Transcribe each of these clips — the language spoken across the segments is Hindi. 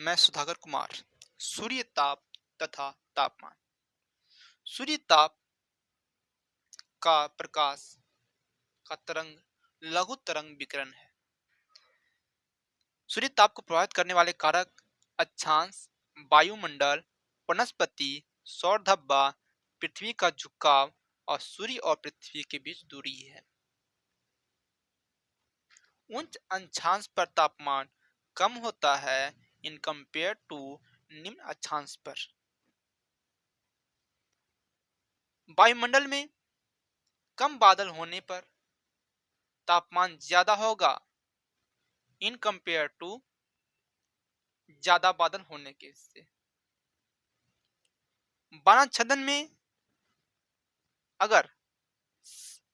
मैं सुधाकर कुमार। सूर्य ताप तथा तापमान। सूर्य ताप का प्रकाश का तरंग लघु तरंग विकिरण है। सूर्य ताप को प्रभावित करने वाले कारक अक्षांश, वायुमंडल, वनस्पति, सौर धब्बा, पृथ्वी का झुकाव और सूर्य और पृथ्वी के बीच दूरी है। उच्च अक्षांश पर तापमान कम होता है इन कंपेयर टू निम्न अक्षांश पर। वायुमंडल में कम बादल होने पर तापमान ज्यादा होगा इन कंपेयर टू ज्यादा बादल होने के से। वनाच्छादन में अगर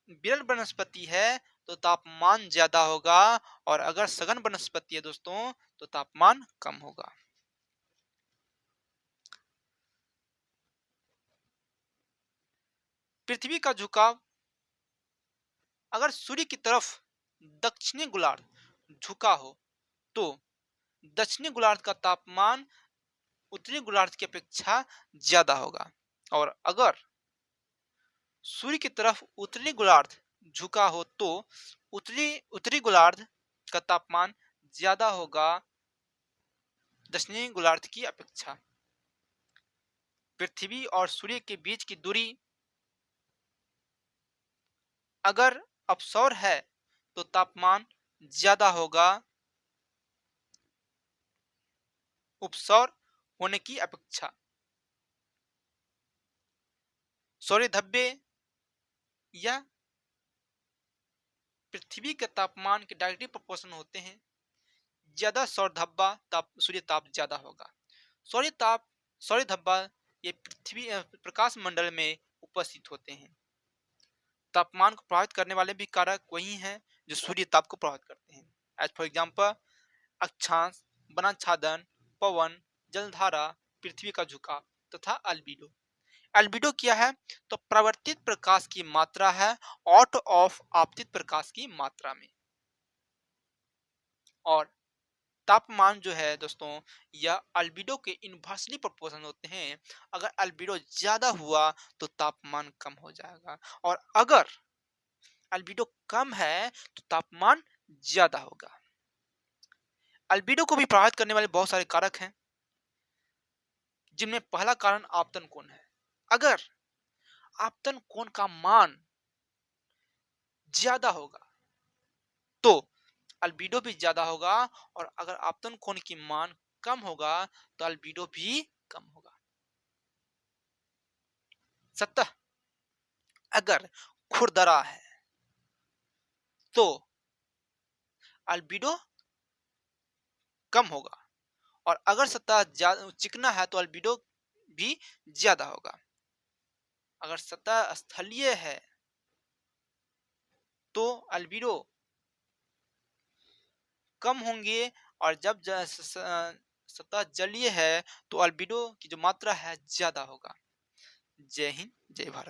विरल वनस्पति है तो तापमान ज्यादा होगा और अगर सघन वनस्पति है दोस्तों तो तापमान कम होगा। पृथ्वी का झुकाव, अगर सूर्य की तरफ दक्षिणी गोलार्ध झुका हो तो दक्षिणी गोलार्ध का तापमान उत्तरी गोलार्ध की अपेक्षा ज्यादा होगा और अगर सूर्य की तरफ उत्तरी गोलार्ध झुका हो तो उत्तरी गोलार्ध का तापमान ज्यादा होगा दक्षिणी गोलार्ध की अपेक्षा। पृथ्वी और सूर्य के बीच की दूरी, अगर अपसौर है तो तापमान ज्यादा होगा उपसौर होने की अपेक्षा। सौर धब्बे या पृथ्वी के तापमान के डायरेक्टली प्रोपोर्शनल होते हैं। ज्यादा सौर धब्बा सूर्य ताप ज्यादा होगा। सौर धब्बा ये पृथ्वी प्रकाश मंडल में उपस्थित होते हैं। तापमान को प्रभावित करने वाले भी कारक वही हैं जो सूर्य ताप को प्रभावित करते हैं। एज फॉर एग्जाम्पल अक्षांश, वनाच्छादन, पवन, जलधारा, पृथ्वी का झुकाव तथा अल्बिडो। अल्बिडो क्या है तो प्रवर्तित प्रकाश की मात्रा है आउट ऑफ आपतित प्रकाश की मात्रा में। और तापमान जो है दोस्तों यह अल्बिडो के इनवर्सली प्रोपोर्शनल होते हैं। अगर अल्बिडो ज्यादा हुआ तो तापमान कम हो जाएगा और अगर अल्बिडो कम है तो तापमान ज्यादा होगा। अल्बिडो को भी प्रभावित करने वाले बहुत सारे कारक हैं जिनमें पहला कारण आपतन कोण है। अगर आपतन कोण का मान ज्यादा होगा तो अल्बिडो भी ज्यादा होगा और अगर आपतन कोण की मान कम होगा तो अल्बिडो भी कम होगा। सतह अगर खुरदरा है तो अल्बिडो कम होगा और अगर सतह चिकना है तो अल्बिडो भी ज्यादा होगा। अगर सतह स्थलीय है तो अल्बिडो कम होंगे और जब सतह जलीय है तो अल्बिडो की जो मात्रा है ज्यादा होगा। जय हिंद, जय भारत।